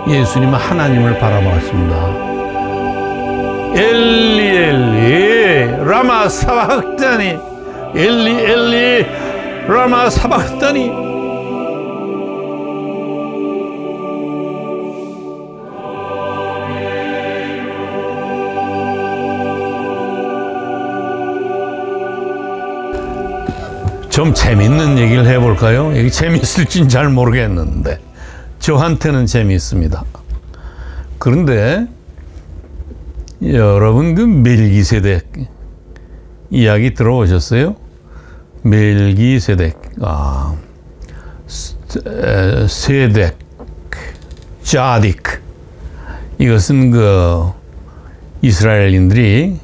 예수님은 하나님을 바라보았습니다. 엘리 엘리 라마 사박다니, 엘리 엘리 라마 사박다니. 좀 재밌는 얘기를 해볼까요? 이게 재밌을진 잘 모르겠는데 저한테는 재미있습니다. 그런데 여러분 그 멜기세덱 이야기 들어보셨어요? 멜기세덱, 세덱, 자딕, 이것은 그 이스라엘인들이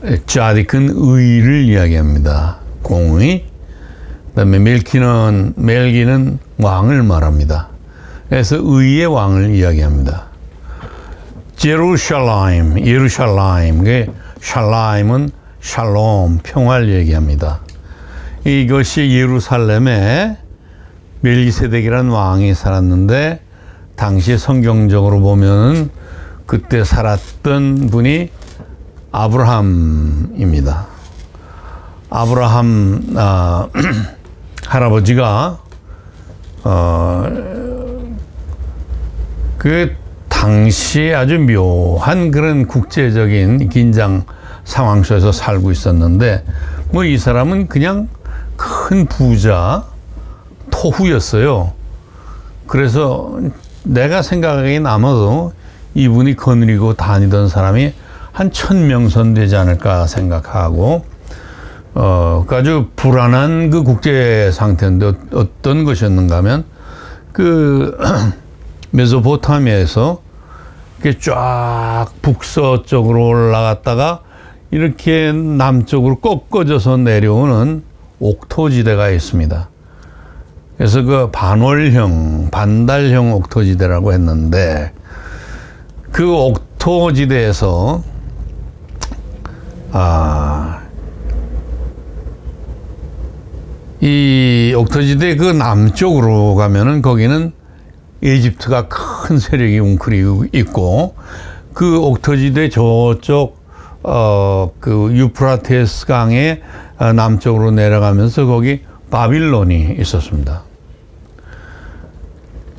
자딕은 의를 이야기합니다. 공의. 그다음에 멜기는 왕을 말합니다. 그래서 의의 왕을 이야기합니다. 예루살렘, 그 샬라임은 샬롬, 평화를 얘기합니다. 이것이 예루살렘에 멜기세덱이라는 왕이 살았는데, 당시 성경적으로 보면은 그때 살았던 분이 아브라함입니다. 아브라함 할아버지가 그 당시 아주 묘한 그런 국제적인 긴장 상황 속에서 살고 있었는데, 뭐 이 사람은 그냥 큰 부자 토후였어요. 그래서 내가 생각하기엔 아마도 이분이 거느리고 다니던 사람이 한 1000명 선 되지 않을까 생각하고, 아주 불안한 그 국제 상태인데 어떤 것이었는가 하면, 그 메소포타미아에서 이렇게 쫙 북서쪽으로 올라갔다가 이렇게 남쪽으로 꺾어져서 내려오는 옥토지대가 있습니다. 그래서 그 반달형 옥토지대라고 했는데, 그 옥토지대에서 이 옥토지대 그 남쪽으로 가면은 거기는 이집트가 큰 세력이 웅크리고 있고, 그 옥토지대 저쪽 그 유프라테스 강의 남쪽으로 내려가면서 거기 바빌론이 있었습니다.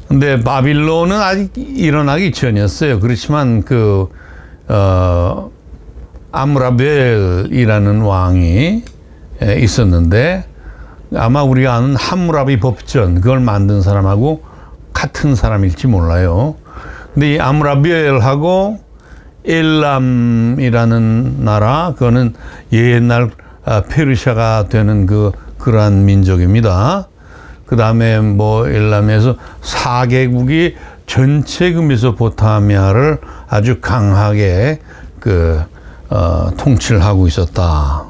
근데 바빌론은 아직 일어나기 전이었어요. 그렇지만 그 아므라벨이라는 왕이 있었는데, 아마 우리가 아는 함무라비 법전, 그걸 만든 사람하고 같은 사람일지 몰라요. 근데 이 아므라벨하고 엘람이라는 나라, 그거는 옛날 페르시아가 되는 그러한 민족입니다. 그 다음에 뭐 엘람에서 4개국이 전체 그 메소포타미아를 아주 강하게 통치를 하고 있었다.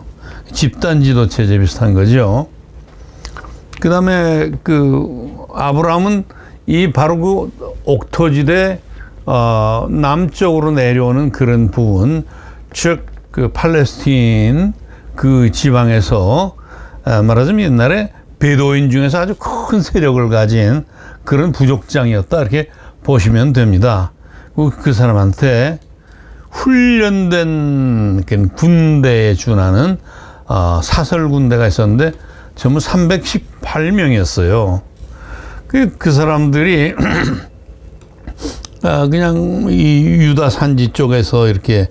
집단 지도 체제 비슷한 거죠. 그 다음에 아브라함은 바로 그 옥토지대 남쪽으로 내려오는 그런 부분, 즉 그 팔레스틴 그 지방에서 말하자면 옛날에 베도인 중에서 아주 큰 세력을 가진 그런 부족장이었다, 이렇게 보시면 됩니다. 그 사람한테 훈련된 군대에 준하는 사설 군대가 있었는데 전부 318명이었어요. 그 사람들이 그냥 이 유다 산지 쪽에서 이렇게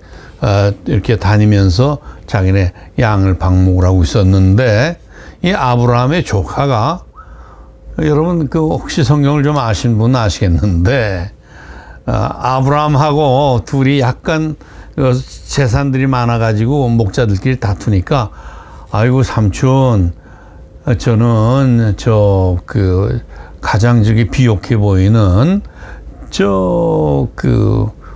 다니면서 자기네 양을 방목을 하고 있었는데, 이 아브라함의 조카가, 여러분 혹시 성경을 좀 아신 분은 아시겠는데, 아브라함하고 둘이 약간 재산들이 많아가지고 목자들끼리 다투니까, 아이고 삼촌, 저는 가장 비옥해 보이는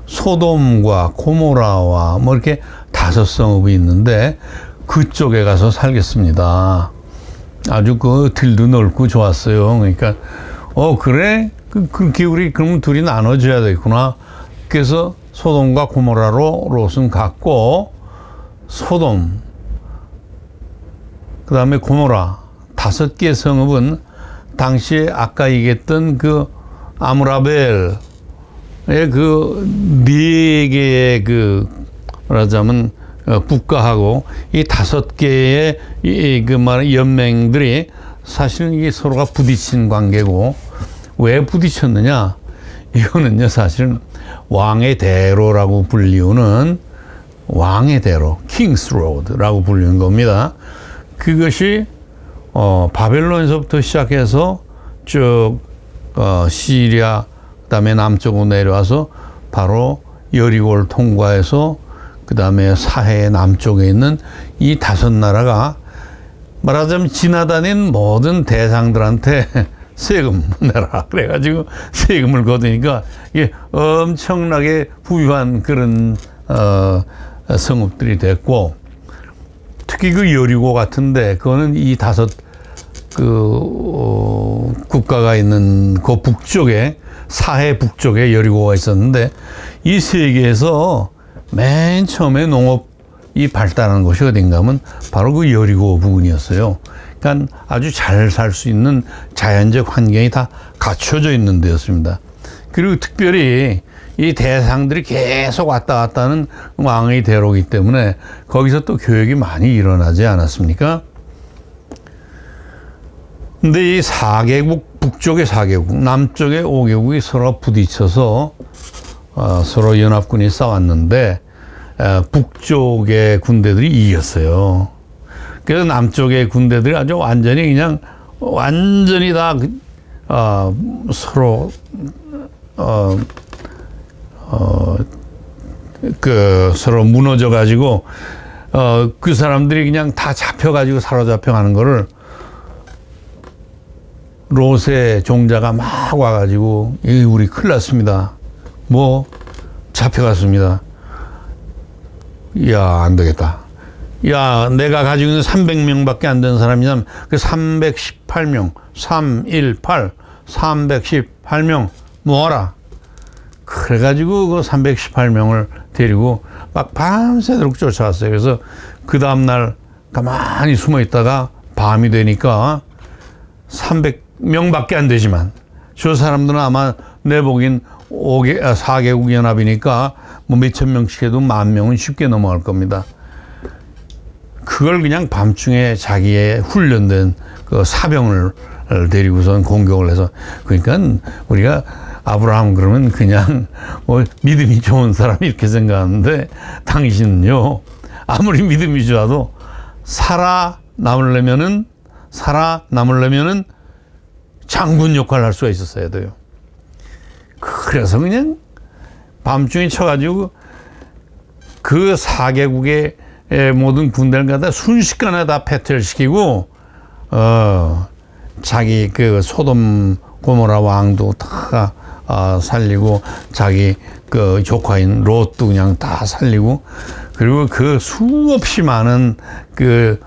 소돔과 고모라와 뭐 이렇게 5성읍이 있는데 그쪽에 가서 살겠습니다. 아주 들도 넓고 좋았어요. 그러니까 그래? 그렇게 우리 그러면 둘이 나눠줘야 되겠구나. 그래서 소돔과 고모라로 롯은 갔고, 소돔, 그 다음에 고모라 5개 성읍은 당시에 아까 얘기했던 그 아므라벨의 그 네 개의 그 말하자면 국가하고 이 5개의 그 말 연맹들이 사실은 이게 서로가 부딪힌 관계고, 왜 부딪혔느냐? 이거는요, 사실은 왕의 대로라고 불리우는 왕의 대로, 킹스 로드라고 불리는 겁니다. 그것이 바벨론에서부터 시작해서 쭉 시리아, 그다음에 남쪽으로 내려와서 바로 여리고를 통과해서 그다음에 사해의 남쪽에 있는 이 5나라가 말하자면 지나다닌 모든 대상들한테 세금 내라 그래가지고 세금을 거두니까 이게 엄청나게 부유한 그런 성읍들이 됐고, 특히 그 여리고 같은데 그거는 이 5 국가가 있는 그 북쪽에, 사해 북쪽에 여리고가 있었는데, 이 세계에서 맨 처음에 농업이 발달한 곳이 어딘가 하면 바로 그 여리고 부근이었어요. 그러니까 아주 잘 살 수 있는 자연적 환경이 다 갖춰져 있는 데였습니다. 그리고 특별히 이 대상들이 계속 왔다 갔다 하는 왕의 대로이기 때문에 거기서 또 교역이 많이 일어나지 않았습니까? 근데 이 4개국, 북쪽의 4개국, 남쪽의 5개국이 서로 부딪혀서 서로 연합군이 싸웠는데 북쪽의 군대들이 이겼어요. 그래서 남쪽의 군대들이 아주 완전히 다 서로 서로 무너져 가지고 그 사람들이 그냥 다 잡혀 가지고 사로잡혀 가는 거를 롯의 종자가 막 와가지고, 우리 큰일 났습니다. 뭐 잡혀갔습니다. 야, 안 되겠다. 야, 내가 가지고 있는 300명밖에 안 되는 사람이면 그 318명, 318, 318명 모아라. 그래가지고 그 318명을 데리고 막 밤새도록 쫓아왔어요. 그래서 그 다음날 가만히 숨어 있다가 밤이 되니까 300명밖에 안 되지만 저 사람들은 아마 내 보기엔 4개국 연합이니까 뭐 몇천 명씩 해도 10,000명은 쉽게 넘어갈 겁니다. 그걸 그냥 밤중에 자기의 훈련된 그 사병을 데리고선 공격을 해서, 그러니까 우리가 아브라함 그러면 그냥 뭐 믿음이 좋은 사람 이렇게 생각하는데, 당신은요 아무리 믿음이 좋아도 살아남으려면은 장군 역할을 할 수가 있었어야 돼요. 그래서 그냥 밤중에 쳐가지고 그 4개국의 모든 군대를 갖다 순식간에 다 패퇴시키고, 자기 그 소돔 고모라 왕도 다 살리고, 자기 그 조카인 롯도 그냥 다 살리고, 그리고 그 수없이 많은 그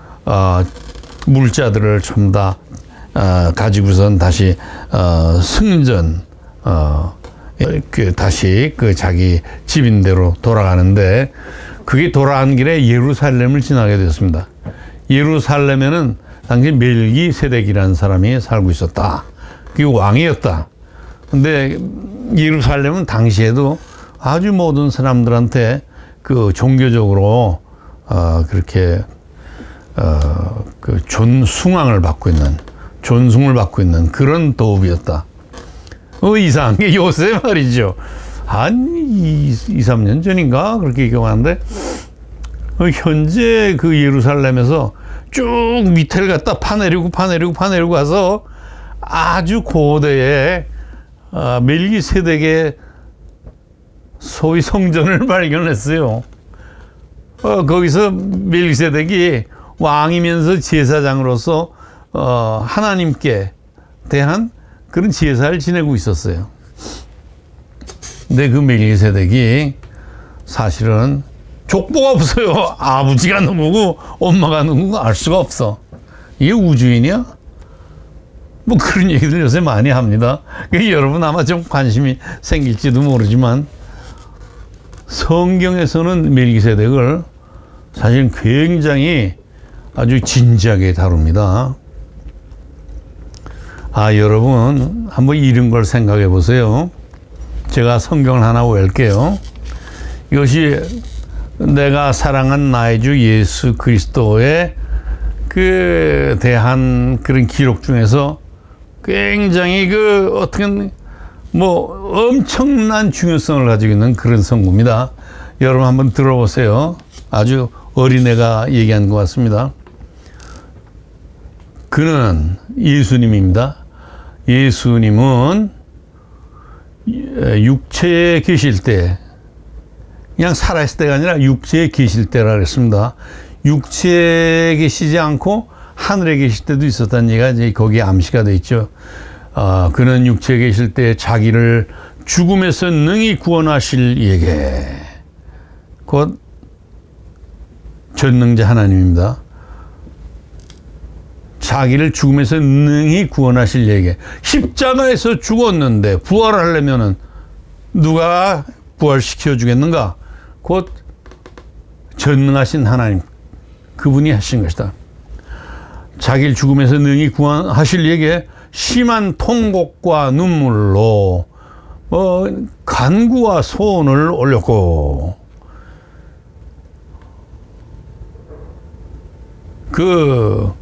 물자들을 전부 다 가지고선 다시 승전 다시 그 자기 집인대로 돌아가는데, 그게 돌아간 길에 예루살렘을 지나게 됐습니다. 예루살렘에는 당시 멜기세덱이라는 사람이 살고 있었다. 그게 왕이었다. 근데 예루살렘은 당시에도 아주 모든 사람들한테 그 종교적으로 그렇게 그 존숭을 받고 있는 그런 도읍이었다. 이상한 게 요새 말이죠. 한 2-3년 전인가 그렇게 기억하는데, 현재 그 예루살렘에서 쭉 밑에를 갖다 파내리고 가서 아주 고대의 멜기세덱의 소위 성전을 발견했어요. 거기서 멜기세덱이 왕이면서 제사장으로서 하나님께 대한 그런 제사를 지내고 있었어요. 근데 그 멜기세덱이 사실은 족보가 없어요. 아버지가 누구고 엄마가 누구고 알 수가 없어. 이게 우주인이야? 뭐 그런 얘기들 요새 많이 합니다. 여러분 아마 좀 관심이 생길지도 모르지만, 성경에서는 멜기세덱을 사실 굉장히 아주 진지하게 다룹니다. 여러분 한번 이런 걸 생각해 보세요. 제가 성경을 하나 외울게요. 이것이 내가 사랑한 나의 주 예수 그리스도의 그 대한 그런 기록 중에서 굉장히 어떻게 엄청난 중요성을 가지고 있는 그런 성구입니다. 여러분 한번 들어보세요. 아주 어린애가 얘기한 것 같습니다. 그는 예수님입니다. 예수님은 육체에 계실 때, 그냥 살아있을 때가 아니라 육체에 계실 때라 그랬습니다. 육체에 계시지 않고 하늘에 계실 때도 있었다는 얘기가 이제 거기에 암시가 돼 있죠. 그는 육체에 계실 때 자기를 죽음에서 능히 구원하실 이에게, 곧 전능자 하나님입니다. 자기를 죽음에서 능히 구원하실 이에게, 십자가에서 죽었는데 부활하려면은 누가 부활시켜 주겠는가? 곧 전능하신 하나님, 그분이 하신 것이다. 자기를 죽음에서 능히 구원하실 이에게 심한 통곡과 눈물로 간구와 소원을 올렸고, 그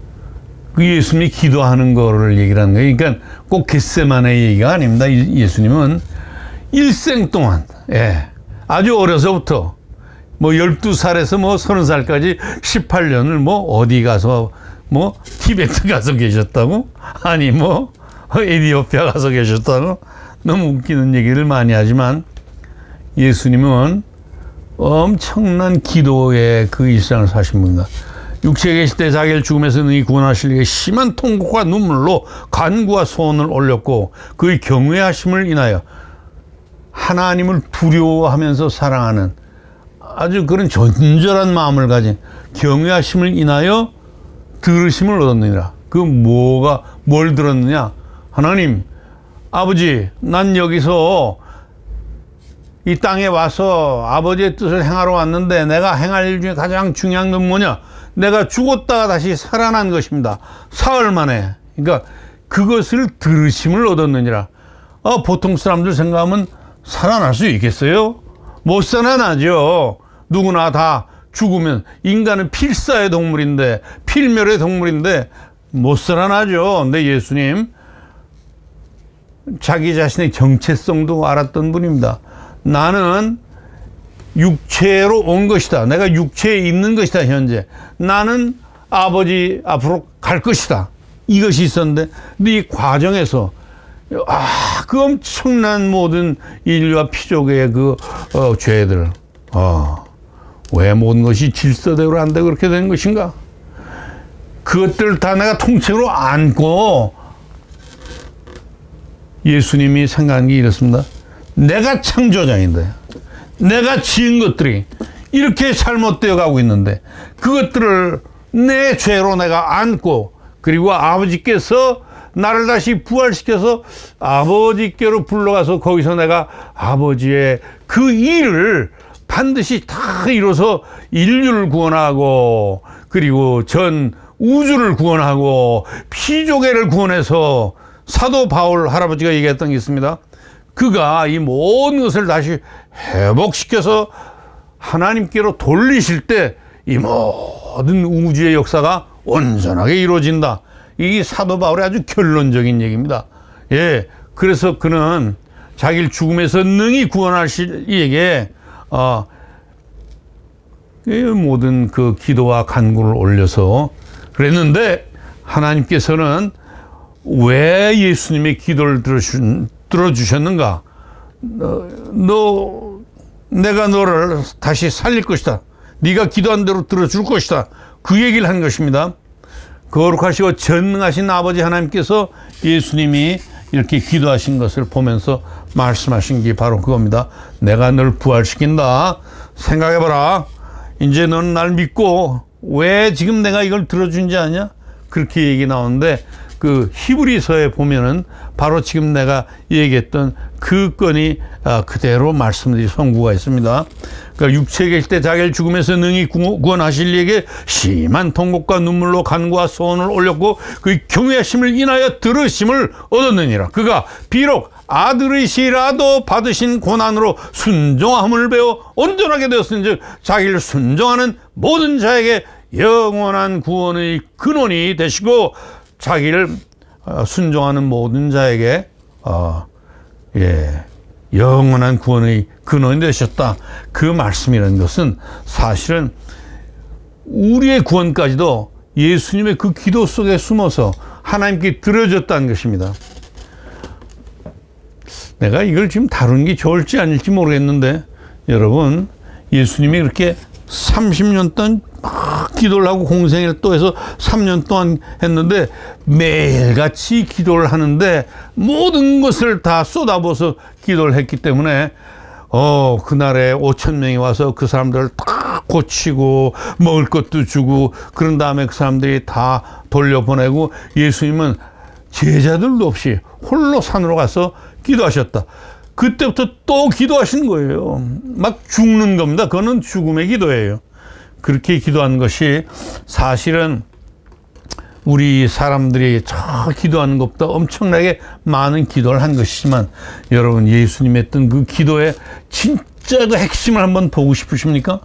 예수님이 기도하는 거를 얘기를 하는 거예요. 그러니까 꼭 겟세마네 얘기가 아닙니다. 예수님은 일생 동안, 아주 어려서부터 12살에서 30살까지 18년을 어디 가서 티베트 가서 계셨다고? 아니 에디오피아 가서 계셨다고? 너무 웃기는 얘기를 많이 하지만 예수님은 엄청난 기도의 그 일상을 사신 분입니다. 육체에 계실 때 자기를 죽음에서 능히 구원하시려고 심한 통곡과 눈물로 간구와 소원을 올렸고, 그의 경외하심을 인하여 하나님을 두려워하면서 사랑하는 아주 그런 존절한 마음을 가진 경외하심을 인하여 들으심을 얻었느니라. 뭘 들었느냐? 하나님, 아버지, 난 여기서 이 땅에 와서 아버지의 뜻을 행하러 왔는데 내가 행할 일 중에 가장 중요한 건 뭐냐? 내가 죽었다가 다시 살아난 것입니다. 사흘 만에. 그러니까 그것을 들으심을 얻었느니라. 보통 사람들 생각하면 살아날 수 있겠어요? 못 살아나죠. 누구나 다 죽으면, 인간은 필사의 동물인데, 필멸의 동물인데 못 살아나죠. 근데 예수님 자기 자신의 정체성도 알았던 분입니다. 나는 육체로 온 것이다. 내가 육체에 있는 것이다. 현재 나는 아버지 앞으로 갈 것이다. 이것이 있었는데, 근데 이 과정에서 그 엄청난 모든 인류와 피조계의 죄들, 왜 모든 것이 질서대로 안 되고 그렇게 된 것인가? 그것들 다 내가 통째로 안고 예수님이 생각한 게 이렇습니다. 내가 창조자인데, 내가 지은 것들이 이렇게 잘못되어 가고 있는데, 그것들을 내 죄로 내가 안고, 그리고 아버지께서 나를 다시 부활시켜서 아버지께로 불러가서 거기서 내가 아버지의 그 일을 반드시 다 이뤄서 인류를 구원하고, 그리고 전 우주를 구원하고 피조계를 구원해서, 사도 바울 할아버지가 얘기했던 게 있습니다. 그가 이 모든 것을 다시 회복시켜서 하나님께로 돌리실 때 이 모든 우주의 역사가 온전하게 이루어진다. 이 사도 바울의 아주 결론적인 얘기입니다. 그래서 그는 자기를 죽음에서 능히 구원하실 이에게 모든 그 기도와 간구를 올려서 그랬는데, 하나님께서는 왜 예수님의 기도를 들어주셨는가? 내가 너를 다시 살릴 것이다. 네가 기도한 대로 들어줄 것이다. 그 얘기를 한 것입니다. 거룩하시고 전능하신 아버지 하나님께서 예수님이 이렇게 기도하신 것을 보면서 말씀하신 게 바로 그겁니다. 내가 널 부활시킨다. 생각해봐라. 이제 너는 날 믿고 왜 지금 내가 이걸 들어준지 아냐? 그렇게 얘기 나오는데, 그 히브리서에 보면은 바로 지금 내가 얘기했던 그 건이 그대로 말씀드린 선구가 있습니다. 그러니까 육체에 계실 때 자기를 죽음에서 능히 구원하실 이에게 심한 통곡과 눈물로 간구와 소원을 올렸고 그 경외하심을 인하여 들으심을 얻었느니라. 그가 비록 아들이시라도 받으신 고난으로 순종함을 배워 온전하게 되었은즉 자기를 순종하는 모든 자에게 영원한 구원의 근원이 되시고 자기를 순종하는 모든 자에게 영원한 구원의 근원이 되셨다. 그 말씀이라는 것은 사실은 우리의 구원까지도 예수님의 그 기도 속에 숨어서 하나님께 드려졌다는 것입니다. 내가 이걸 지금 다루는 게 좋을지 아닐지 모르겠는데 여러분, 예수님이 그렇게 30년 동안 막 기도를 하고 공생애를 또 해서 3년 동안 했는데 매일같이 기도를 하는데 모든 것을 다 쏟아부어서 기도를 했기 때문에 그날에 5,000명이 와서 그 사람들을 다 고치고 먹을 것도 주고 그런 다음에 그 사람들이 다 돌려보내고 예수님은 제자들도 없이 홀로 산으로 가서 기도하셨다. 그때부터 또 기도하신 거예요. 막 죽는 겁니다. 그거는 죽음의 기도예요. 그렇게 기도한 것이 사실은 우리 사람들이 저 기도하는 것보다 엄청나게 많은 기도를 한 것이지만 여러분, 예수님이 했던 그 기도의 진짜 그 핵심을 한번 보고 싶으십니까?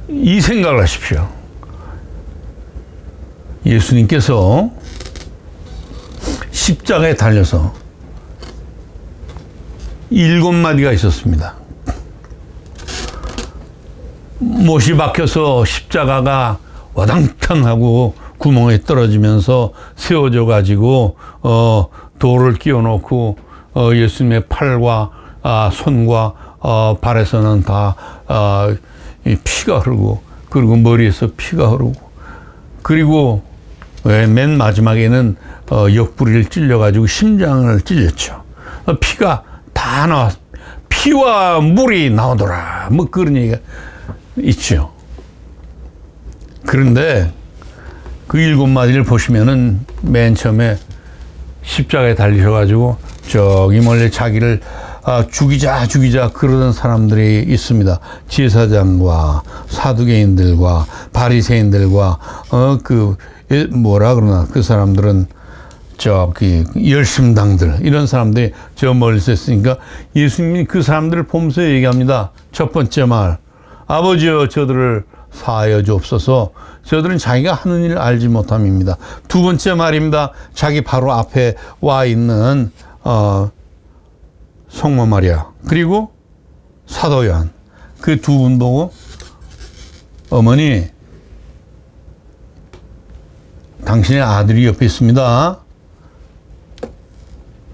이 생각을 하십시오. 예수님께서 십자가에 달려서 7마디가 있었습니다. 못이 박혀서 십자가가 와당탕하고 구멍에 떨어지면서 세워져 가지고 돌을 끼워 놓고 예수님의 팔과 손과 발에서는 다 피가 흐르고 그리고 머리에서 피가 흐르고 그리고 맨 마지막에는 옆구리를 찔려 가지고 심장을 찔렸죠. 피가 다 나왔. 피와 물이 나오더라. 뭐 그런 얘기가 있죠. 그런데 그 7마디를 보시면은 맨 처음에 십자가에 달리셔가지고 저기 멀리 자기를 죽이자 그러던 사람들이 있습니다. 제사장과 사두개인들과 바리새인들과 그 사람들은 저기 열심당들 이런 사람들이 저 멀리서 있으니까 예수님이 그 사람들을 보면서 얘기합니다. 첫 번째 말, 아버지여 저들을 사하여 주옵소서. 저들은 자기가 하는 일을 알지 못함입니다. 두 번째 말입니다. 자기 바로 앞에 와 있는 성모 마리아 그리고 사도 요한 그 두 분 보고 어머니 당신의 아들이 옆에 있습니다.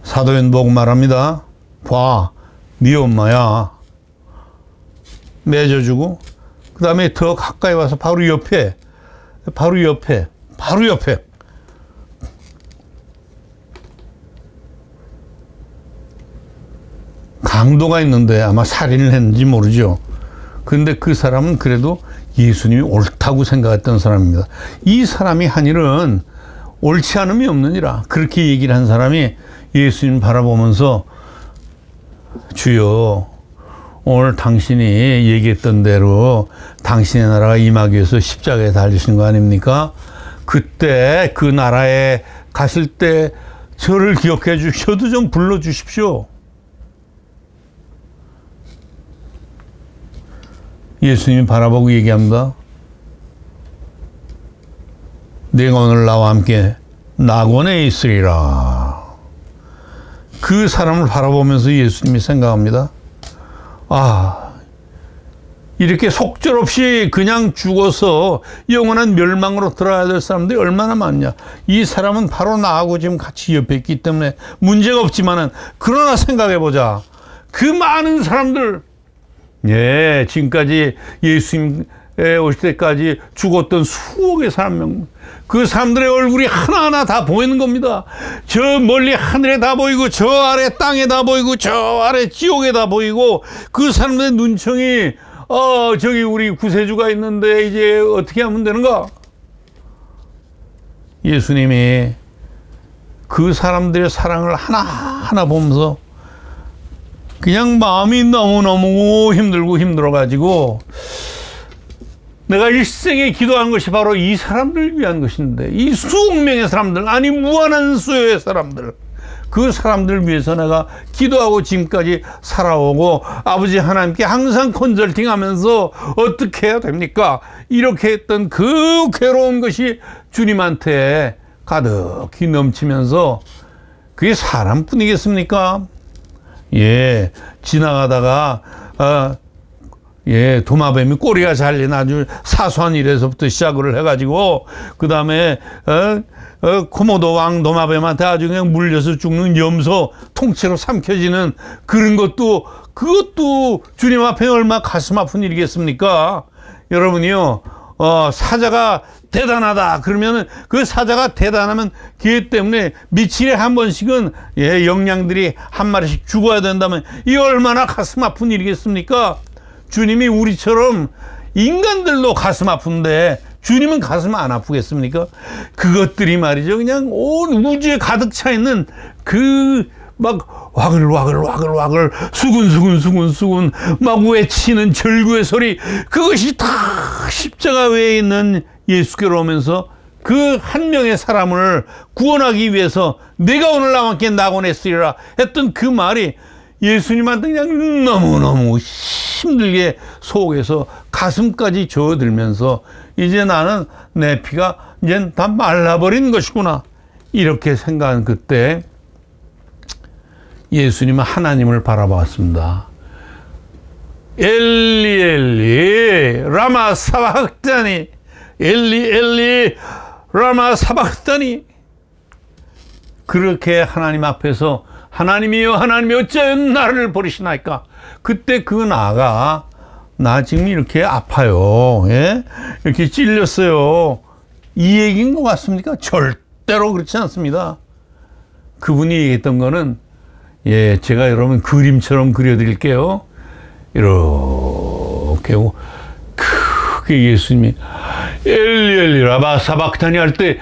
사도 요한 보고 말합니다. 봐, 네 엄마야. 맺어주고 그 다음에 더 가까이 와서 바로 옆에 강도가 있는데 아마 살인을 했는지 모르죠. 그런데 그 사람은 그래도 예수님이 옳다고 생각했던 사람입니다. 이 사람이 한 일은 옳지 않음이 없느니라. 그렇게 얘기를 한 사람이 예수님 바라보면서 주여, 오늘 당신이 얘기했던 대로 당신의 나라가 임하기 위해서 십자가에 달리신 거 아닙니까? 그때 그 나라에 가실 때 저를 기억해 주셔도 좀 불러주십시오. 예수님이 바라보고 얘기합니다. 내가 오늘 나와 함께 낙원에 있으리라. 그 사람을 바라보면서 예수님이 생각합니다. 이렇게 속절없이 그냥 죽어서 영원한 멸망으로 들어가야 될 사람들이 얼마나 많냐. 이 사람은 바로 나하고 지금 같이 옆에 있기 때문에 문제가 없지만은, 그러나 생각해보자. 그 많은 사람들, 지금까지 예수님에 오실 때까지 죽었던 수억의 사람, 그 사람들의 얼굴이 하나하나 다 보이는 겁니다. 저 멀리 하늘에 다 보이고, 저 아래 땅에 다 보이고, 저 아래 지옥에 다 보이고, 그 사람들의 눈총이 저기 우리 구세주가 있는데 이제 어떻게 하면 되는가? 예수님이 그 사람들의 사랑을 하나하나 보면서 그냥 마음이 너무너무 힘들고 힘들어가지고 내가 일생에 기도한 것이 바로 이 사람들을 위한 것인데, 이 수억 명의 사람들, 아니 무한한 수요의 사람들, 그 사람들을 위해서 내가 기도하고 지금까지 살아오고 아버지 하나님께 항상 컨설팅하면서 어떻게 해야 됩니까? 이렇게 했던 그 괴로운 것이 주님한테 가득히 넘치면서 그게 사람뿐이겠습니까? 예, 지나가다가 도마뱀이 꼬리가 잘린 아주 사소한 일에서부터 시작을 해가지고 그 다음에 코모도 왕 도마뱀한테 아주 그냥 물려서 죽는 염소 통째로 삼켜지는 그런 그것도 주님 앞에 얼마나 가슴 아픈 일이겠습니까? 여러분이요, 사자가 대단하다 그러면은 그 사자가 대단하면 걔 때문에 며칠에 한 번씩은 영양들이 한 마리씩 죽어야 된다면 이 얼마나 가슴 아픈 일이겠습니까? 주님이 우리처럼 인간들도 가슴 아픈데 주님은 가슴 안 아프겠습니까? 그것들이 말이죠, 그냥 온 우주에 가득 차 있는 그 막 와글와글 수근수근 막 외치는 절구의 소리, 그것이 다 십자가 외에 있는 예수께로 오면서 그 한 명의 사람을 구원하기 위해서 내가 오늘 나만께 낙원했으리라 했던 그 말이 예수님한테 그냥 너무너무 힘들게 속에서 가슴까지 저어들면서 이제 나는 내 피가 이제 다 말라버린 것이구나, 이렇게 생각한 그때 예수님은 하나님을 바라봤습니다. 엘리 엘리 라마 사박다니, 엘리 엘리 라마 사박다니. 그렇게 하나님 앞에서 하나님이여 하나님이 어찌하여 나를 버리시나이까. 그때 그 나가 나 지금 이렇게 아파요, 예? 이렇게 찔렸어요, 이 얘기인 것 같습니까? 절대로 그렇지 않습니다. 그분이 얘기했던 거는 제가 여러분 그림처럼 그려드릴게요. 이렇게 크게 예수님이 엘리 엘리 라마 사박다니 할 때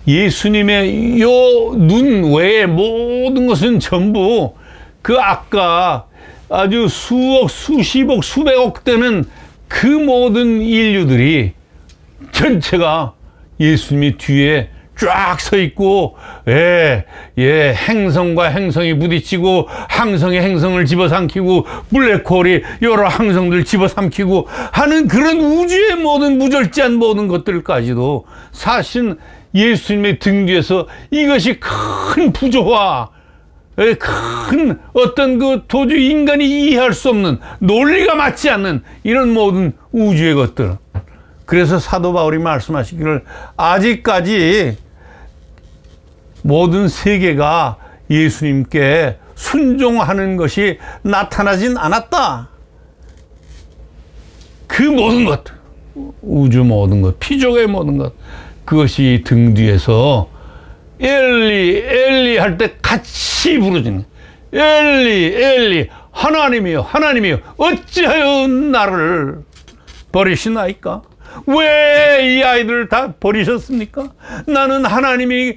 예수님의 요 눈 외에 모든 것은 전부 그 아까 아주 수억, 수십억, 수백억 되는 그 모든 인류들이 전체가 예수님이 뒤에 쫙 서 있고, 행성과 행성이 부딪히고 항성이 행성을 집어삼키고 블랙홀이 여러 항성들 집어삼키고 하는 그런 우주의 모든 무절제한 모든 것들까지도 사실은 예수님의 등 뒤에서 이것이 큰 부조화, 큰 어떤 그 도저히 인간이 이해할 수 없는 논리가 맞지 않는 이런 모든 우주의 것들. 그래서 사도 바울이 말씀하시기를 아직까지 모든 세계가 예수님께 순종하는 것이 나타나진 않았다. 그 모든 것, 우주 모든 것, 피조의 모든 것, 그것이 등 뒤에서 엘리 엘리 할 때 같이 부르짖는, 엘리 엘리 하나님이여 하나님이여 어찌하여 나를 버리시나이까. 왜 이 아이들을 다 버리셨습니까? 나는 하나님이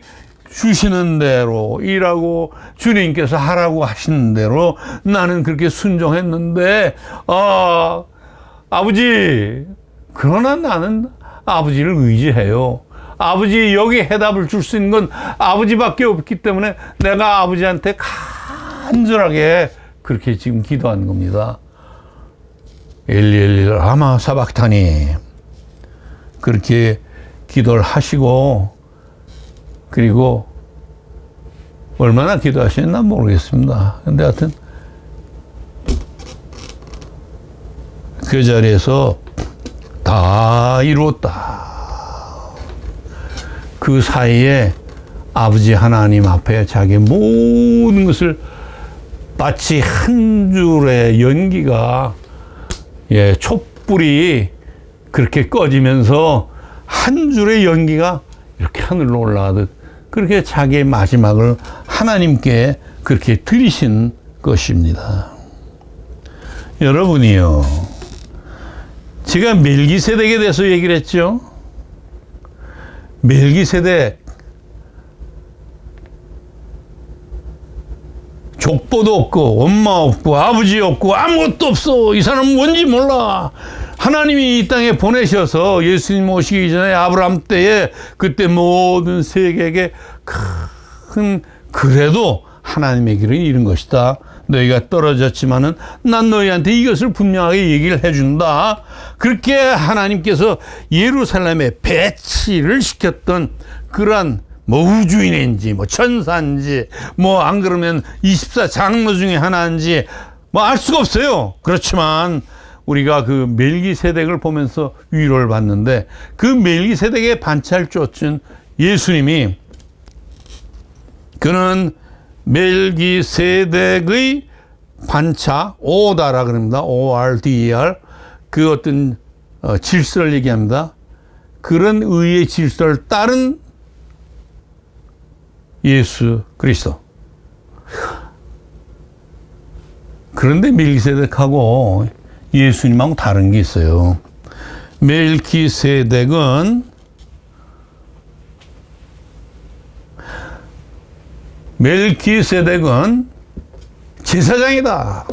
주시는 대로 일하고 주님께서 하라고 하시는 대로 나는 그렇게 순종했는데, 아버지, 그러나 나는 아버지를 의지해요. 아버지, 여기 해답을 줄 수 있는 건 아버지밖에 없기 때문에 내가 아버지한테 간절하게 그렇게 지금 기도하는 겁니다. 엘리 엘리 라마 사박다니, 그렇게 기도를 하시고, 그리고 얼마나 기도하시는지 모르겠습니다. 근데 하여튼 그 자리에서 다 이루었다. 그 사이에 아버지 하나님 앞에 자기 모든 것을 마치 한 줄의 연기가, 촛불이 그렇게 꺼지면서 한 줄의 연기가 이렇게 하늘로 올라가듯 그렇게 자기의 마지막을 하나님께 그렇게 드리신 것입니다. 여러분이요, 제가 멜기세덱에 대해서 얘기를 했죠. 멜기세덱 족보도 없고 엄마 없고 아버지 없고 아무것도 없어. 이 사람은 뭔지 몰라. 하나님이 이 땅에 보내셔서 예수님 오시기 전에 아브라함 때에 그때 모든 세계에게 큰 그래도 하나님의 길은 이런 것이다. 너희가 떨어졌지만은 난 너희한테 이것을 분명하게 얘기를 해준다. 그렇게 하나님께서 예루살렘에 배치를 시켰던 그러한 뭐 우주인인지 뭐 천사인지 뭐 안 그러면 24장로 중에 하나인지 뭐 알 수가 없어요. 그렇지만 우리가 그 멜기세덱을 보면서 위로를 받는데 그 멜기세덱의 반차를 쫓은 예수님이 그는 멜기세덱의 반차 오다라 그럽니다. ORDER 그 어떤 질서를 얘기합니다. 그런 의의 질서를 따른 예수 그리스도. 그런데 멜기세덱하고 예수님하고 다른 게 있어요. 멜기세덱은 제사장이다.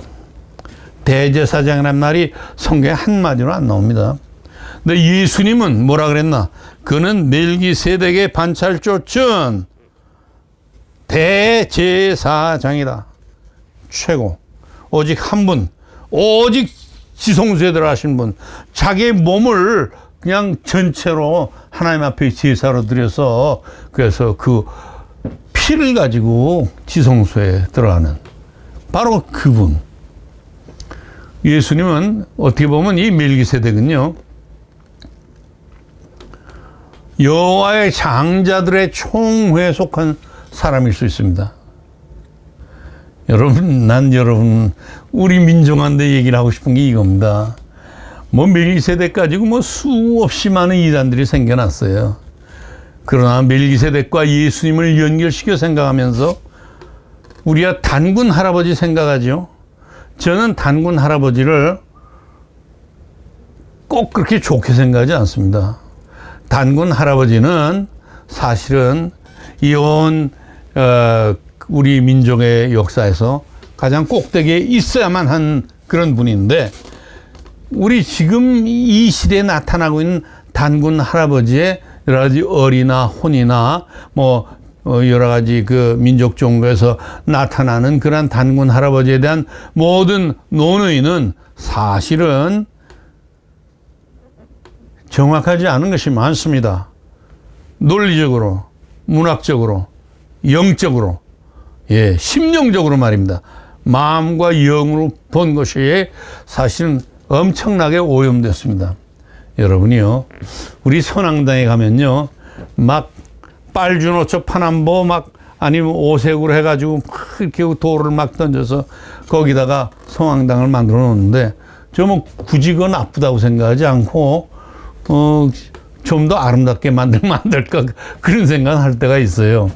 대제사장이라는 말이 성경에 한마디로 안 나옵니다. 근데 예수님은 뭐라 그랬나? 그는 멜기세덱의 반차를 쫓은 대제사장이다. 최고. 오직 한 분, 오직 지성소에 들어가신 분, 자기의 몸을 그냥 전체로 하나님 앞에 제사로 드려서 그래서 그 피를 가지고 지성소에 들어가는 바로 그분. 예수님은 어떻게 보면 이 멜기세덱은요, 여호와의 장자들의 총회에 속한 사람일 수 있습니다. 여러분, 우리 민족한테 얘기를 하고 싶은 게 이겁니다. 뭐 멜기세덱 가지고 뭐 수없이 많은 이단들이 생겨났어요. 그러나 멜기세덱과 예수님을 연결시켜 생각하면서 우리가 단군 할아버지 생각하죠. 저는 단군 할아버지를 꼭 그렇게 좋게 생각하지 않습니다. 단군 할아버지는 사실은 이온 우리 민족의 역사에서 가장 꼭대기에 있어야만 한 그런 분인데, 우리 지금 이 시대에 나타나고 있는 단군 할아버지의 여러 가지 어리나 혼이나 뭐 여러 가지 그 민족 종교에서 나타나는 그러한 단군 할아버지에 대한 모든 논의는 사실은 정확하지 않은 것이 많습니다. 논리적으로, 문학적으로, 영적으로, 심령적으로 말입니다. 마음과 영으로 본 것이 사실은 엄청나게 오염됐습니다. 여러분이요, 우리 선앙당에 가면요, 막 빨주노초 파남보 막 아니면 오색으로 해가지고 막 이렇게 돌을 막 던져서 거기다가 성황당을 만들어 놓는데, 저 뭐 굳이 그건 나쁘다고 생각하지 않고 좀 더 아름답게 만들까 그런 생각할 때가 있어요.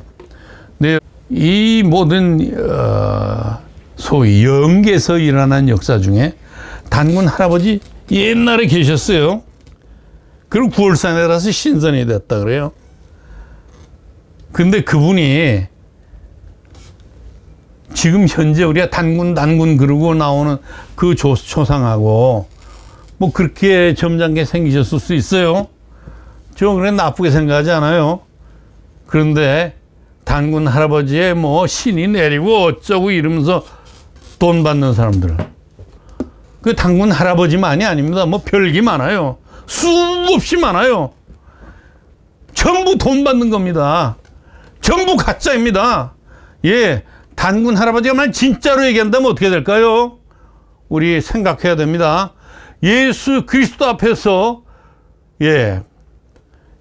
근데 이 모든 소위 영계에서 일어난 역사 중에 단군 할아버지 옛날에 계셨어요. 그리고 구월산에 가서 신선이 됐다 그래요. 근데 그분이 지금 현재 우리가 단군 그러고 나오는 그 초상하고 뭐 그렇게 점잖게 생기셨을 수 있어요. 저 그래 나쁘게 생각하지 않아요. 그런데 단군 할아버지의 뭐 신이 내리고 어쩌고 이러면서 돈 받는 사람들, 그 단군 할아버지만이 아닙니다. 뭐 별게 많아요. 수없이 많아요. 전부 돈 받는 겁니다. 전부 가짜입니다. 단군 할아버지가 만 진짜로 얘기한다면 어떻게 될까요? 우리 생각해야 됩니다. 예수 그리스도 앞에서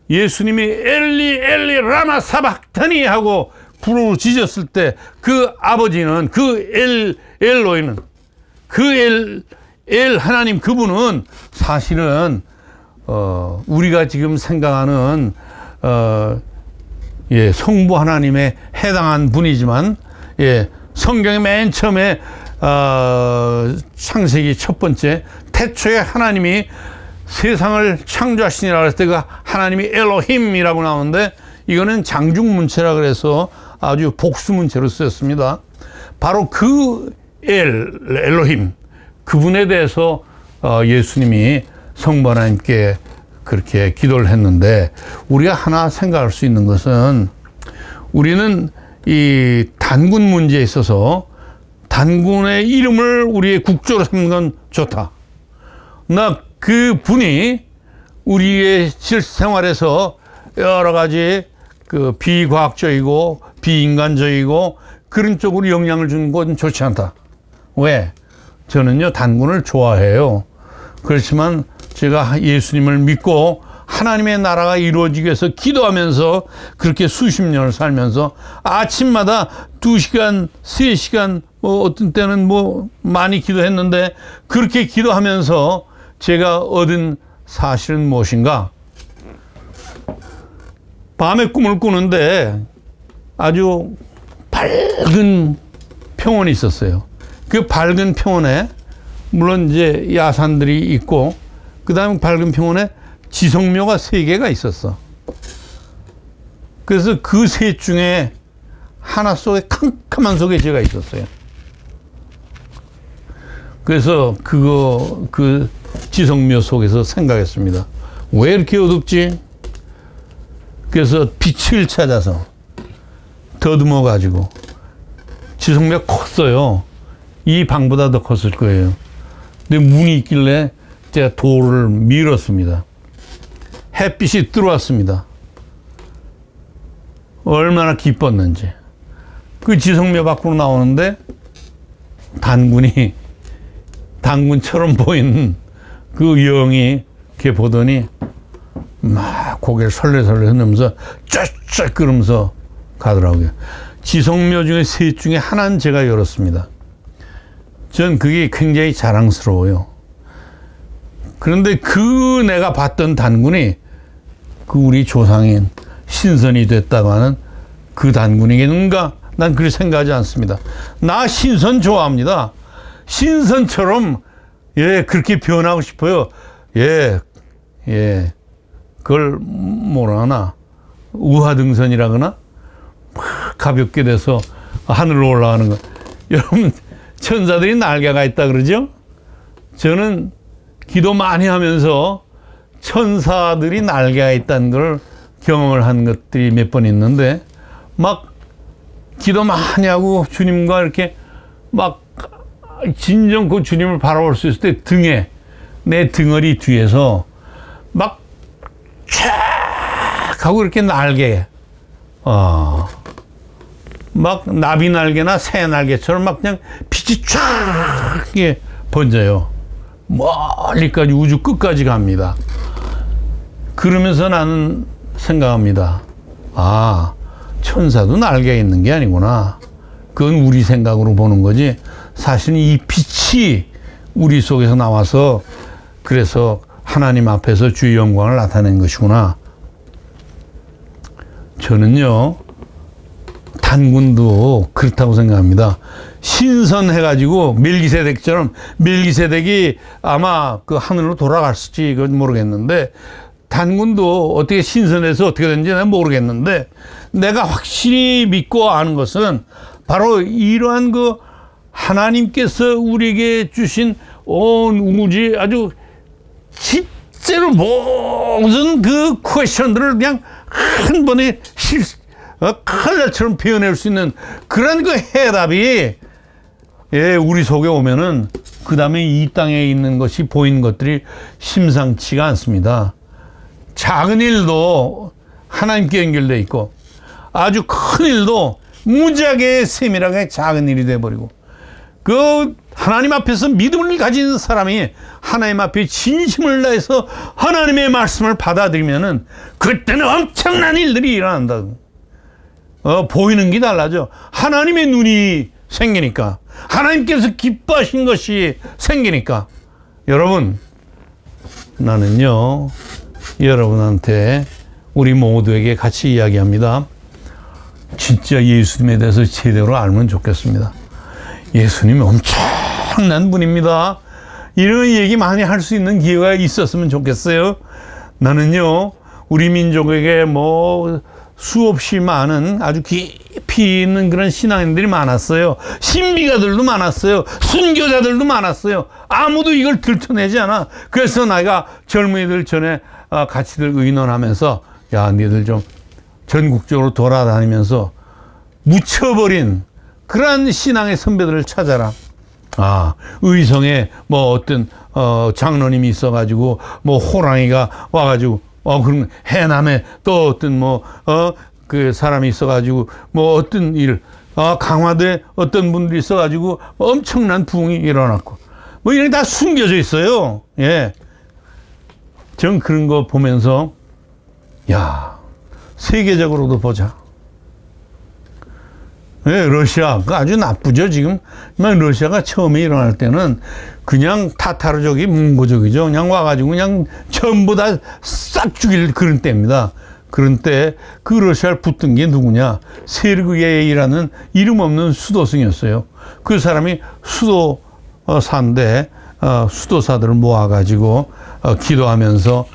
예수님이 엘리 라마 사박타니 하고 부르짖었을 때 그 아버지는, 그 엘로이는, 그 엘 하나님, 그분은 사실은 우리가 지금 생각하는 성부 하나님에 해당한 분이지만, 성경의 맨 처음에 창세기 첫 번째 태초에 하나님이 세상을 창조하시니라 그랬을 때 그 하나님이 엘로힘이라고 나오는데 이거는 장중문체라 그래서 아주 복수문체로 쓰였습니다. 바로 그 엘로힘 그분에 대해서 예수님이 성부 하나님께 그렇게 기도를 했는데 우리가 하나 생각할 수 있는 것은 우리는 이 단군 문제에 있어서 단군의 이름을 우리의 국조로 삼는 건 좋다. 나 그 분이 우리의 실생활에서 여러 가지 그 비과학적이고 비인간적이고 그런 쪽으로 영향을 주는 건 좋지 않다. 왜? 저는요 단군을 좋아해요. 그렇지만 제가 예수님을 믿고 하나님의 나라가 이루어지기 위해서 기도하면서 그렇게 수십 년을 살면서 아침마다 2시간, 3시간 뭐 어떤 때는 뭐 많이 기도했는데 그렇게 기도하면서 제가 얻은 사실은 무엇인가? 밤에 꿈을 꾸는데 아주 밝은 평원이 있었어요. 그 밝은 평원에 물론 이제 야산들이 있고 그 다음에 밝은 평원에 지성묘가 3개가 있었어. 그래서 그 셋 중에 하나 속에 캄캄한 속에 제가 있었어요. 그래서 그 지성묘 속에서 생각했습니다. 왜 이렇게 어둡지? 그래서 빛을 찾아서 더듬어 가지고 지성묘가 컸어요. 이 방보다 더 컸을 거예요. 근데 문이 있길래 제가 돌을 밀었습니다. 햇빛이 들어왔습니다. 얼마나 기뻤는지. 그 지성묘 밖으로 나오는데 단군처럼 보이는 그 영이 이렇게 보더니 막 고개를 설레설레 흔들면서 쫙쫙 그러면서 가더라고요. 지성묘 중에 3 중에 하나는 제가 열었습니다. 전 그게 굉장히 자랑스러워요. 그런데 그 내가 봤던 단군이 그 우리 조상인 신선이 됐다고 하는 그 단군이겠는가? 난 그렇게 생각하지 않습니다. 나 신선 좋아합니다. 신선처럼 그렇게 변하고 싶어요. 그걸 뭐라 하나 우하등선이라거나 가볍게 돼서 하늘로 올라가는 거. 여러분 천사들이 날개가 있다 그러죠? 저는 기도 많이 하면서 천사들이 날개가 있다는 걸 경험을 한 것들이 몇 번 있는데 막 기도 많이 하고 주님과 이렇게 막 진정 그 주님을 바라볼 수 있을 때 내 등허리 뒤에서 막 쫙 하고 이렇게 날개 막 나비 날개나 새 날개처럼 막 그냥 빛이 쫙 이게 번져요. 멀리까지 우주 끝까지 갑니다. 그러면서 나는 생각합니다. 천사도 날개가 있는 게 아니구나. 그건 우리 생각으로 보는 거지. 사실은 이 빛이 우리 속에서 나와서 그래서 하나님 앞에서 주의 영광을 나타내는 것이구나. 저는요 단군도 그렇다고 생각합니다. 신선해가지고 멜기세덱처럼 멜기세덱이 아마 그 하늘로 돌아갔을지 그건 모르겠는데 단군도 어떻게 신선해서 어떻게 된지 는 모르겠는데 내가 확실히 믿고 아는 것은 바로 이러한 그 하나님께서 우리에게 주신 온 우주의 아주 실제로 모든 그 퀘스천들을 그냥 한 번에 칼날처럼 표현할 수 있는 그런 그 해답이 우리 속에 오면은 그 다음에 이 땅에 있는 것이 보이는 것들이 심상치가 않습니다. 작은 일도 하나님께 연결되어 있고 아주 큰 일도 무지하게 세밀하게 작은 일이 돼버리고 그 하나님 앞에서 믿음을 가진 사람이 하나님 앞에 진심을 다해서 하나님의 말씀을 받아들이면은 그때는 엄청난 일들이 일어난다. 보이는 게 달라져. 하나님의 눈이 생기니까 하나님께서 기뻐하신 것이 생기니까 여러분 나는요 여러분한테 우리 모두에게 같이 이야기합니다. 진짜 예수님에 대해서 제대로 알면 좋겠습니다. 예수님이 엄청난 분입니다. 이런 얘기 많이 할 수 있는 기회가 있었으면 좋겠어요. 나는요, 우리 민족에게 뭐 수없이 많은 아주 깊이 있는 그런 신앙인들이 많았어요. 신비가들도 많았어요. 순교자들도 많았어요. 아무도 이걸 들춰내지 않아. 그래서 내가 젊은이들 전에 같이들 의논하면서, 야, 니들 좀 전국적으로 돌아다니면서 묻혀버린 그러한 신앙의 선배들을 찾아라. 의성에 뭐 어떤 장로님이 있어가지고 뭐 호랑이가 와가지고 그럼 해남에 또 어떤 그 사람이 있어가지고 뭐 어떤 일, 강화도에 어떤 분들이 있어가지고 엄청난 부흥이 일어났고 뭐 이런 게 다 숨겨져 있어요. 예. 전 그런 거 보면서, 야, 세계적으로도 보자. 예, 러시아, 아주 나쁘죠, 지금. 러시아가 처음에 일어날 때는 그냥 타타르족이 몽고족이죠. 그냥 와가지고 그냥 전부 다 싹 죽일 그런 때입니다. 그런 때 그 러시아를 붙든 게 누구냐? 세르게이라는 이름 없는 수도승이었어요. 그 사람이 수도사인데, 수도사들을 모아가지고, 기도하면서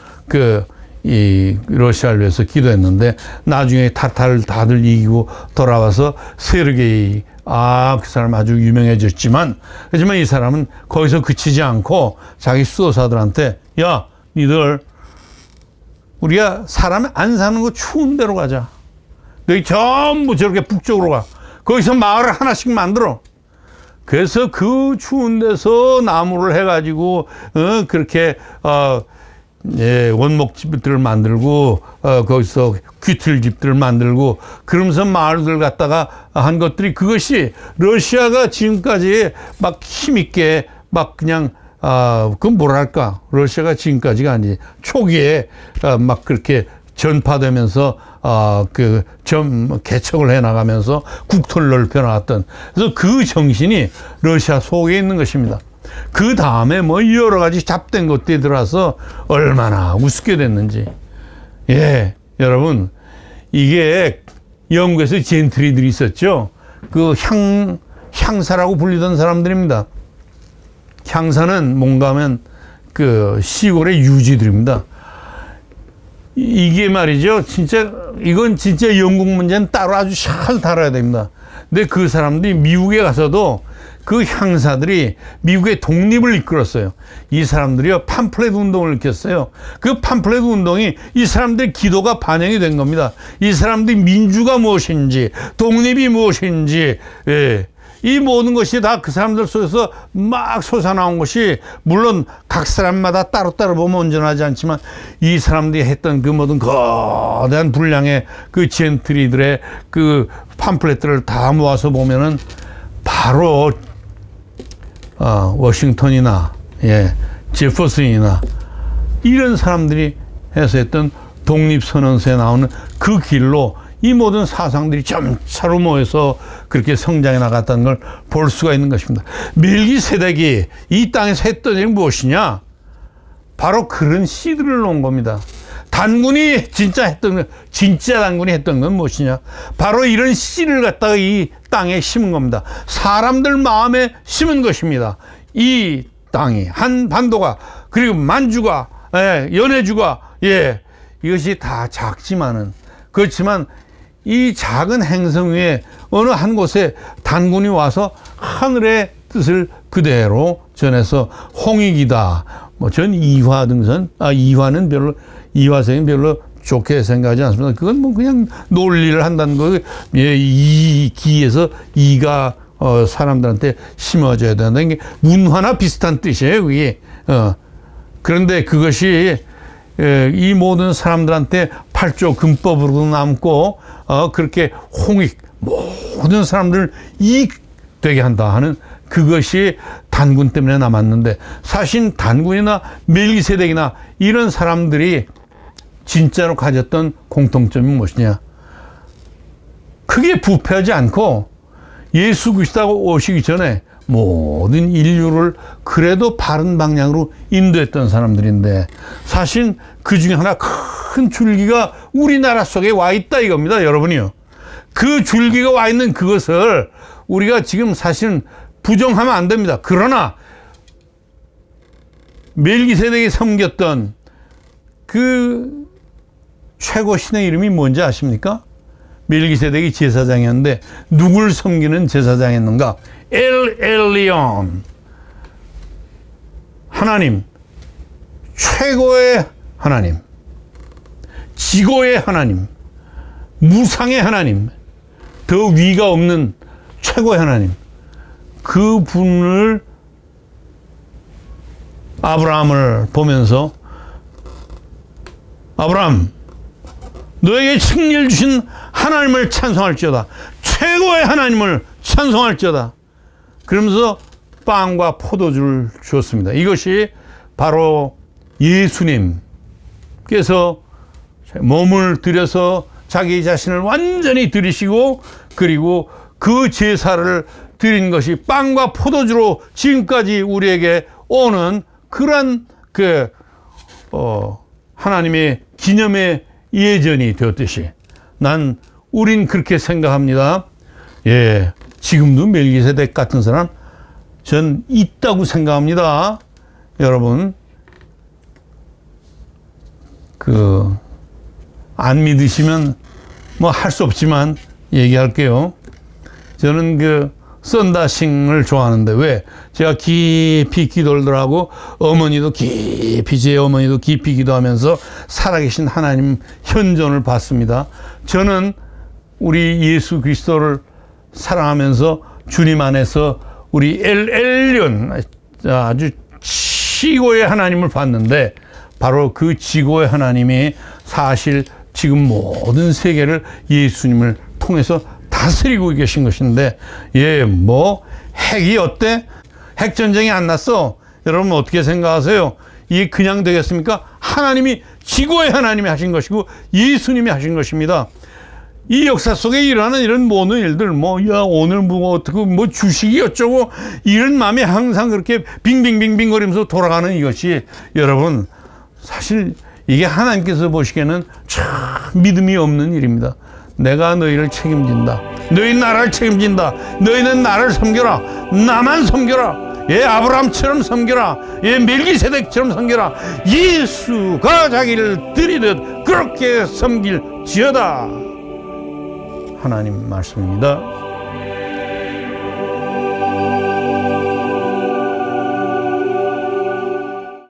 이 러시아를 위해서 기도했는데 나중에 타타를 다들 이기고 돌아와서 세르게이, 그 사람 아주 유명해졌지만, 하지만 이 사람은 거기서 그치지 않고 자기 수도사들한테, 야, 니들 우리가 사람이 안 사는 거 추운 데로 가자. 너희 전부 저렇게 북쪽으로 가. 거기서 마을을 하나씩 만들어. 그래서 그 추운 데서 나무를 해가지고 그렇게 원목집들을 만들고 거기서 귀틀집들을 만들고 그러면서 마을들 갖다가 한 것들이, 그것이 러시아가 지금까지 막 힘있게 막 그냥 그건 뭐랄까, 러시아가 지금까지가 아니지, 초기에 막 그렇게 전파되면서 개척을 해나가면서 국토를 넓혀나갔던, 그래서 그 정신이 러시아 속에 있는 것입니다. 그 다음에 뭐 여러 가지 잡된 것들이 들어와서 얼마나 우습게 됐는지. 예, 여러분, 이게 영국에서 젠트리들이 있었죠. 그 향사라고 불리던 사람들입니다. 향사는 뭔가 하면 그 시골의 유지들입니다. 이게 말이죠, 진짜 이건 진짜 영국 문제는 따로 아주 잘 다뤄야 됩니다. 근데 그 사람들이 미국에 가서도 그 향사들이 미국의 독립을 이끌었어요. 이 사람들이요, 팜플렛 운동을 일으켰어요. 그 팜플렛 운동이 이 사람들의 기도가 반영이 된 겁니다. 이 사람들이 민주가 무엇인지, 독립이 무엇인지, 예, 이 모든 것이 다 그 사람들 속에서 막 솟아나온 것이, 물론 각 사람마다 따로따로 보면 온전하지 않지만 이 사람들이 했던 그 모든 거대한 분량의 그 젠트리들의 그 팜플렛들을 다 모아서 보면은 바로 워싱턴이나, 예, 제퍼슨이나 이런 사람들이 해서 했던 독립선언서에 나오는 그 길로 이 모든 사상들이 점차로 모여서 그렇게 성장해 나갔다는 걸 볼 수가 있는 것입니다. 멜기세덱이 이 땅에서 했던 일이 무엇이냐? 바로 그런 씨들을 놓은 겁니다. 단군이 진짜 단군이 했던 건 무엇이냐? 바로 이런 씨를 갖다가 이 땅에 심은 겁니다. 사람들 마음에 심은 것입니다. 이 땅이, 한반도가, 그리고 만주가, 연해주가, 이것이 다 작지만은, 그렇지만 이 작은 행성 위에 어느 한 곳에 단군이 와서 하늘의 뜻을 그대로 전해서 홍익이다. 뭐 전 이화 등선, 이화는 별로, 이화생이 별로 좋게 생각하지 않습니다. 그건 뭐 그냥 논리를 한다는 거, 이 기에서 이가 사람들한테 심어져야 된다는 게 문화나 비슷한 뜻이에요, 그게. 그런데 그것이 이 모든 사람들한테 8조 금법으로도 남고, 그렇게 홍익, 모든 사람들을 이익되게 한다 하는 그것이 단군 때문에 남았는데, 사실 단군이나 멜기세덱이나 이런 사람들이 진짜로 가졌던 공통점이 무엇이냐? 크게 부패하지 않고 예수 그리스도가 오시기 전에 모든 인류를 그래도 바른 방향으로 인도했던 사람들인데, 사실 그 중에 하나 큰 줄기가 우리나라 속에 와 있다 이겁니다, 여러분이요. 그 줄기가 와 있는 그것을 우리가 지금 사실은 부정하면 안 됩니다. 그러나 멜기세덱이 섬겼던 그 최고 신의 이름이 뭔지 아십니까? 멜기세덱이 제사장이었는데 누굴 섬기는 제사장이었는가? 엘 엘리온, 하나님, 최고의 하나님, 지고의 하나님, 무상의 하나님, 더 위가 없는 최고의 하나님, 그 분을 아브라함을 보면서 아브라함, 너에게 승리를 주신 하나님을 찬송할지어다. 최고의 하나님을 찬송할지어다. 그러면서 빵과 포도주를 주었습니다. 이것이 바로 예수님께서 몸을 들여서 자기 자신을 완전히 들이시고 그리고 그 제사를 드린 것이 빵과 포도주로 지금까지 우리에게 오는 그러한 하나님의 기념의 예전이 되었듯이 우린 그렇게 생각합니다. 예, 지금도 멜기세덱 같은 사람 전 있다고 생각합니다. 여러분, 안 믿으시면 뭐 할 수 없지만 얘기할게요. 저는 썬다싱을 좋아하는데, 왜? 제가 깊이 기도를 하고 제 어머니도 깊이 기도하면서 살아계신 하나님 현존을 봤습니다. 저는 우리 예수 그리스도를 사랑하면서 주님 안에서 우리 엘리온, 아주 지고의 하나님을 봤는데, 바로 그 지고의 하나님이 사실 지금 모든 세계를 예수님을 통해서 다스리고 계신 것인데, 핵이 어때? 핵전쟁이 안 났어. 여러분 어떻게 생각하세요? 이게 그냥 되겠습니까? 하나님이, 지고의 하나님이 하신 것이고 예수님이 하신 것입니다. 이 역사 속에 일어나는 이런 모든 일들, 오늘 어떻게 주식이 어쩌고, 이런 마음이 항상 그렇게 빙빙빙빙 거리면서 돌아가는 이것이, 여러분, 사실 이게 하나님께서 보시기에는 참 믿음이 없는 일입니다. 내가 너희를 책임진다. 너희 나라를 책임진다. 너희는 나를 섬겨라. 나만 섬겨라. 아브라함처럼 섬겨라. 멜기세덱처럼 섬겨라. 예수가 자기를 드리듯 그렇게 섬길지어다. 하나님 말씀입니다.